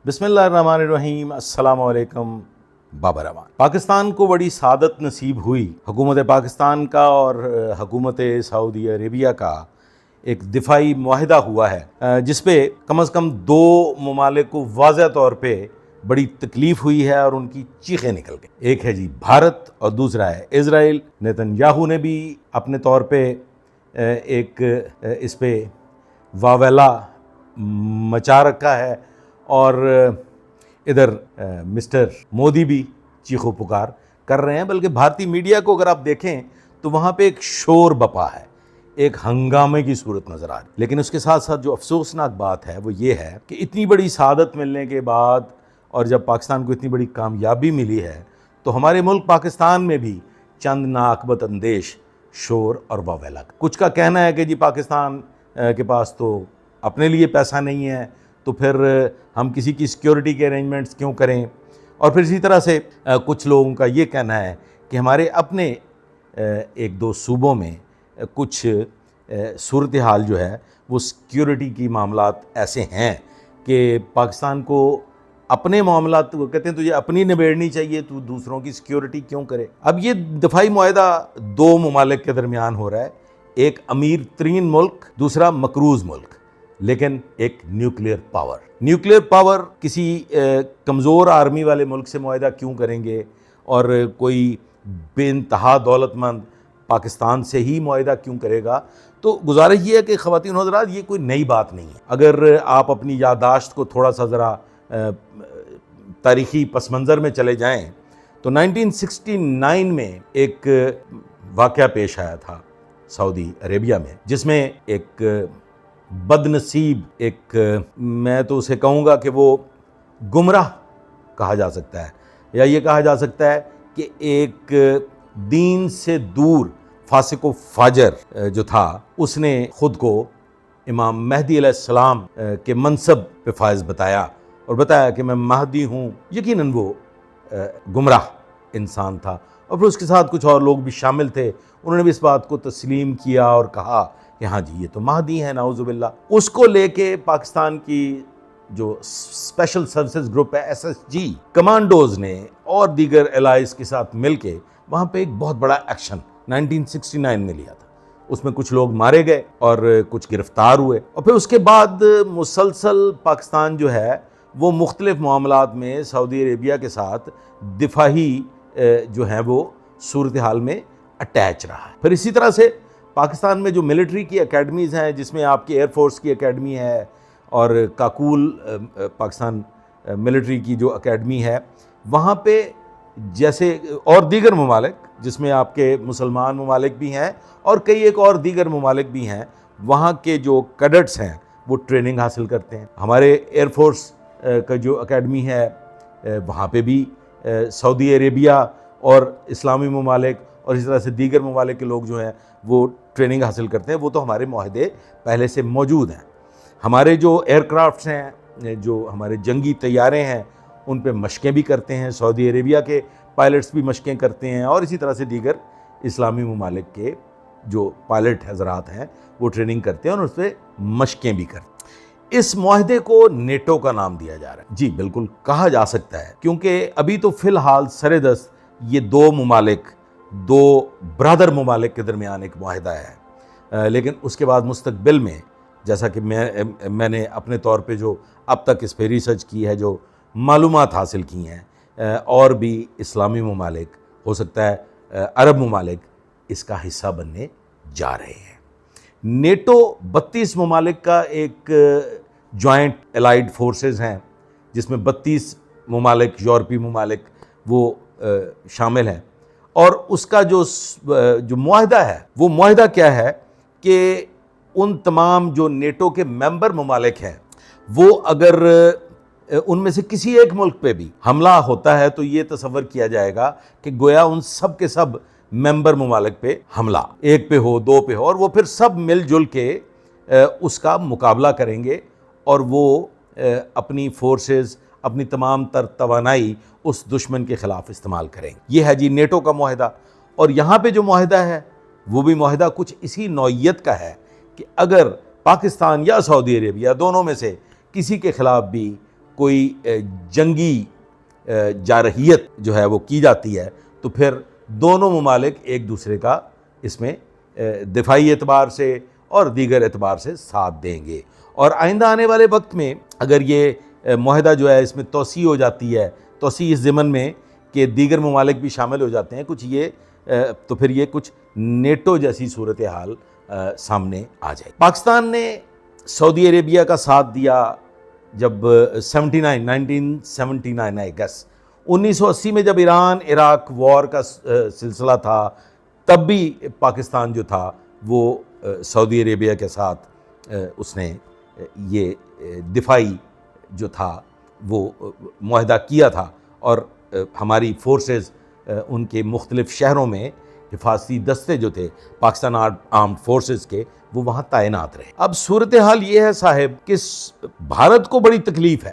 बिस्मिल्लाहिर्रहमानिर्रहीम, अस्सलाम वालेकुम। बाबर अमान। पाकिस्तान को बड़ी सादत नसीब हुई, हुकूमत पाकिस्तान का और हुकूमत सऊदी अरेबिया का एक दिफाई मुआहिदा हुआ है जिस पे कम अज़ कम दो ममालिक को वाज़ह तौर पे बड़ी तकलीफ़ हुई है और उनकी चीखें निकल गई। एक है जी भारत और दूसरा है इज़राइल। नेतन्याहू ने भी अपने तौर पे एक इस पे वावेला मचा रखा है और इधर मिस्टर मोदी भी चीखो पुकार कर रहे हैं। बल्कि भारतीय मीडिया को अगर आप देखें तो वहाँ पे एक शोर बपा है, एक हंगामे की सूरत नज़र आ रही। लेकिन उसके साथ साथ जो अफसोसनाक बात है वो ये है कि इतनी बड़ी सादत मिलने के बाद और जब पाकिस्तान को इतनी बड़ी कामयाबी मिली है तो हमारे मुल्क पाकिस्तान में भी चंद नाअक्बत अंदेश शोर और वावेला। कुछ का कहना है कि जी पाकिस्तान के पास तो अपने लिए पैसा नहीं है तो फिर हम किसी की सिक्योरिटी के अरेंजमेंट्स क्यों करें। और फिर इसी तरह से कुछ लोगों का ये कहना है कि हमारे अपने एक दो सूबों में कुछ सूरत हाल जो है वो सिक्योरिटी की मामलात ऐसे हैं कि पाकिस्तान को अपने मामलात वो कहते हैं तुझे अपनी निबेड़नी चाहिए, तू दूसरों की सिक्योरिटी क्यों करे। अब ये दफाई मुआहिदा दो ममालिक के दरमियान हो रहा है, एक अमीर तरीन मुल्क, दूसरा मकरूज़ मुल्क, लेकिन एक न्यूक्लियर पावर किसी कमज़ोर आर्मी वाले मुल्क से मुआहिदा क्यों करेंगे और कोई बेइंतहा दौलतमंद पाकिस्तान से ही मुआहिदा क्यों करेगा। तो गुजारिश ये है कि ख़वातीन हज़रात ये कोई नई बात नहीं है। अगर आप अपनी याददाश्त को थोड़ा सा ज़रा तारीख़ी पस मंज़र में चले जाएँ तो 1969 में एक वाक़या पेश आया था सऊदी अरेबिया में, जिसमें एक बदनसीब, एक मैं तो उसे कहूँगा कि वो गुमराह कहा जा सकता है या ये कहा जा सकता है कि एक दीन से दूर फासिक व फाजर जो था उसने ख़ुद को इमाम मेहदी अलैहिस्सलाम के मनसब पे फायज़ बताया और बताया कि मैं महदी हूँ। यकीनन वो गुमराह इंसान था और फिर उसके साथ कुछ और लोग भी शामिल थे। उन्होंने भी इस बात को तस्लीम किया और कहा कि हाँ जी ये तो महदी है, नाउज़ुबिल्लाह। उसको लेके पाकिस्तान की जो स्पेशल सर्विसेज ग्रुप है SSG कमांडोज़ ने और दीगर एलाइज के साथ मिलके वहाँ पे एक बहुत बड़ा एक्शन 1969 में लिया था। उसमें कुछ लोग मारे गए और कुछ गिरफ्तार हुए और फिर उसके बाद मुसलसल पाकिस्तान जो है वो मुख्तलिफ मामलात में सऊदी अरेबिया के साथ दिफाही जो है वो सूरत हाल में अटैच रहा है। फिर इसी तरह से पाकिस्तान में जो मिलिट्री की एकेडमीज़ हैं, जिसमें आपकी एयरफोर्स की एकेडमी है और काकूल पाकिस्तान मिलिट्री की जो एकेडमी है, वहाँ पे जैसे और दीगर ममालिक जिसमें आपके मुसलमान ममालिक भी हैं और कई एक और दीगर ममालिक भी हैं, वहाँ के जो कैडेट्स हैं वो ट्रेनिंग हासिल करते हैं। हमारे एयरफोर्स का जो एकेडमी है वहाँ पे भी सऊदी अरेबिया और इस्लामी ममालिक और इस तरह से दीगर ममालिक के लोग जो हैं वो ट्रेनिंग हासिल करते हैं। वो तो हमारे मुआहदे पहले से मौजूद हैं। हमारे जो एयरक्राफ्ट्स हैं, जो हमारे जंगी तैयारे हैं, उन पे मशक़ें भी करते हैं। सऊदी अरेबिया के पायलट्स भी मशक़ें करते हैं और इसी तरह से दीगर इस्लामी ममालिक के जो पायलट हज़रात हैं वो ट्रेनिंग करते हैं और उस पर मशक़ें भी करते हैं। इस मुआहदे को नेटो का नाम दिया जा रहा है। जी बिल्कुल कहा जा सकता है, क्योंकि अभी तो फ़िलहाल सरेदस्त ये दो ममालिक, दो ब्रदर ममालिक के दरमियान एक मुआहिदा है। लेकिन उसके बाद मुस्तकबिल में जैसा कि मैंने अपने तौर पे जो अब तक इस पर रिसर्च की है, जो मालूमात हासिल की हैं, और भी इस्लामी ममालिक, हो सकता है अरब ममालिक इसका हिस्सा बनने जा रहे हैं। नेटो 32 ममालिक का एक जॉइंट एलाइड फोर्सेस हैं जिसमें 32 ममालिक, यूरोपीय ममालिक वो शामिल हैं। और उसका जो मुआहिदा है वो मुआहिदा क्या है कि उन तमाम जो नेटो के मेंबर ममालिक हैं वो अगर उनमें से किसी एक मुल्क पे भी हमला होता है तो ये तसव्वुर किया जाएगा कि गोया उन सब के सब मेंबर ममालिक पे हमला, एक पे हो, दो पे हो, और वो फिर सब मिलजुल के उसका मुकाबला करेंगे और वो अपनी फोर्सेस, अपनी तमाम तर तवानाई उस दुश्मन के ख़िलाफ़ इस्तेमाल करेंगे। ये है जी नेटो का मुआहिदा। और यहाँ पे जो मुआहिदा है वो भी मुआहिदा कुछ इसी नौइयत का है कि अगर पाकिस्तान या सऊदी अरेबिया दोनों में से किसी के ख़िलाफ़ भी کوئی جنگی جارحیت جو ہے وہ کی جاتی ہے تو پھر دونوں ممالک ایک دوسرے کا اس میں دفاعی اعتبار سے اور دیگر اعتبار سے ساتھ دیں گے. اور آئندہ آنے والے وقت میں اگر یہ معاہدہ جو ہے اس میں توسیع ہو جاتی ہے، توسیع اس ضمن میں کہ دیگر ممالک بھی شامل ہو جاتے ہیں کچھ، یہ تو پھر یہ کچھ نیٹو جیسی صورتحال سامنے آ جائے. پاکستان نے سعودی عربیہ کا ساتھ دیا جب 1979 آئی گیس 1980 میں جب ایران عراق وار کا سلسلہ تھا، تب بھی پاکستان جو تھا وہ سعودی عربیہ کے ساتھ اس نے یہ دفاعی جو تھا وہ معاہدہ کیا تھا، اور ہماری فورسز ان کے مختلف شہروں میں حفاظتی دستے جو تھے پاکستان آرمڈ فورسز کے وہ وہاں تعینات رہے. اب صورتحال یہ ہے صاحب کہ بھارت کو بڑی تکلیف ہے.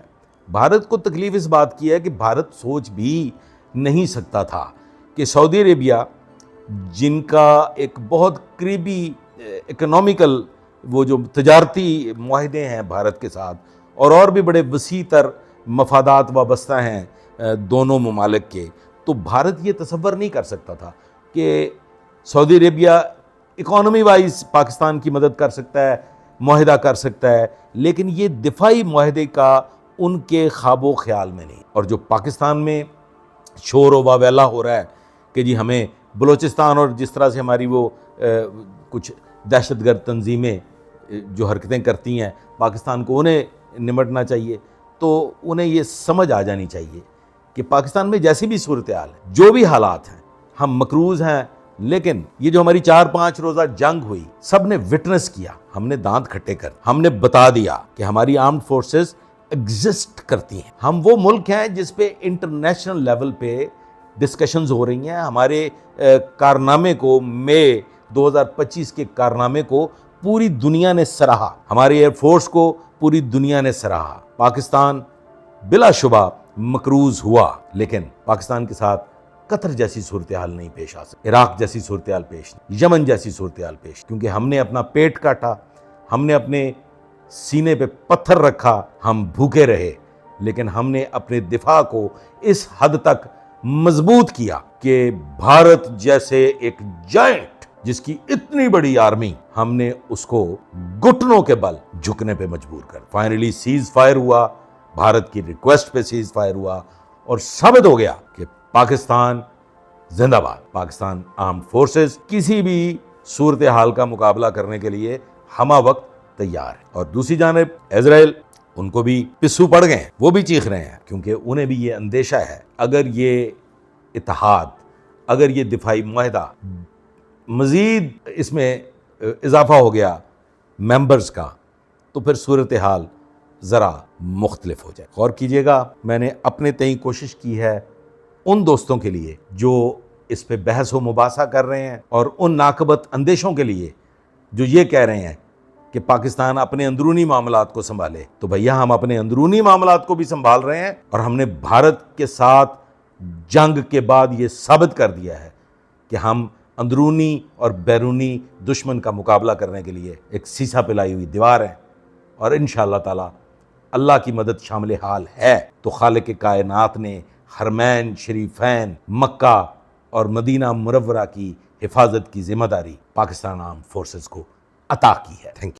بھارت کو تکلیف اس بات کی ہے کہ بھارت سوچ بھی نہیں سکتا تھا کہ سعودی عربیہ جن کا ایک بہت قریبی اکنامیکل وہ جو تجارتی معاہدے ہیں بھارت کے ساتھ، اور بھی بڑے وسیع تر مفادات وابستہ ہیں دونوں ممالک کے، تو بھارت یہ تصور نہیں کر سکتا تھا کہ سعودی عربیہ اکانومی وائز پاکستان کی مدد کر سکتا ہے، معاہدہ کر سکتا ہے، لیکن یہ دفاعی معاہدے کا ان کے خواب و خیال میں نہیں. اور جو پاکستان میں شور و واویلا ہو رہا ہے کہ جی ہمیں بلوچستان اور جس طرح سے ہماری وہ کچھ دہشت گرد تنظیمیں جو حرکتیں کرتی ہیں پاکستان کو انہیں نمٹنا چاہیے، تو انہیں یہ سمجھ آ جانی چاہیے کہ پاکستان میں جیسی بھی صورتحال ہے، جو بھی حالات ہیں، ہم مقروض ہیں، لیکن یہ جو ہماری 4-5 روزہ جنگ ہوئی سب نے وٹنس کیا، ہم نے دانت کھٹے کر ہم نے بتا دیا کہ ہماری آرمڈ فورسز ایگزسٹ کرتی ہیں. ہم وہ ملک ہیں جس پہ انٹرنیشنل لیول پہ ڈسکشنز ہو رہی ہیں. ہمارے کارنامے کو مئی 2025 کے کارنامے کو پوری دنیا نے سراہا، ہماری ایئر فورس کو پوری دنیا نے سراہا. پاکستان بلا شبہ مقروض ہوا، لیکن پاکستان کے ساتھ قطر جیسی صورتحال نہیں پیش آ سکتی، عراق جیسی صورتحال پیش نہیں، یمن جیسی صورتحال پیش، کیونکہ ہم نے اپنا پیٹ کاٹا، ہم نے اپنے سینے پہ پتھر رکھا، ہم بھوکے رہے، لیکن ہم نے اپنے دفاع کو اس حد تک مضبوط کیا کہ بھارت جیسے ایک جائنٹ جس کی اتنی بڑی آرمی، ہم نے اس کو گھٹنوں کے بل جھکنے پہ مجبور کر. فائنلی سیز فائر ہوا، بھارت کی ریکویسٹ پہ سیز فائر ہوا، اور ثابت ہو گیا کہ پاکستان زندہ باد. پاکستان آرمڈ فورسز کسی بھی صورتحال کا مقابلہ کرنے کے لیے ہمہ وقت تیار ہے. اور دوسری جانب اسرائیل، ان کو بھی پسو پڑ گئے ہیں، وہ بھی چیخ رہے ہیں، کیونکہ انہیں بھی یہ اندیشہ ہے اگر یہ اتحاد، اگر یہ دفاعی معاہدہ مزید اس میں اضافہ ہو گیا ممبرز کا، تو پھر صورتحال ذرا مختلف ہو جائے. غور کیجئے گا، میں نے اپنے تئیں کوشش کی ہے ان دوستوں کے لیے جو اس پہ بحث و مباحثہ کر رہے ہیں، اور ان ناقبت اندیشوں کے لیے جو یہ کہہ رہے ہیں کہ پاکستان اپنے اندرونی معاملات کو سنبھالے، تو بھیا ہم اپنے اندرونی معاملات کو بھی سنبھال رہے ہیں، اور ہم نے بھارت کے ساتھ جنگ کے بعد یہ ثابت کر دیا ہے کہ ہم اندرونی اور بیرونی دشمن کا مقابلہ کرنے کے لیے ایک سیسا پلائی ہوئی دیوار ہیں. اور انشاءاللہ تعالی اللہ کی مدد شامل حال ہے تو خالق کائنات نے حرمین شریفین مکہ اور مدینہ منورہ کی حفاظت کی ذمہ داری پاکستان آرمڈ فورسز کو عطا کی ہے.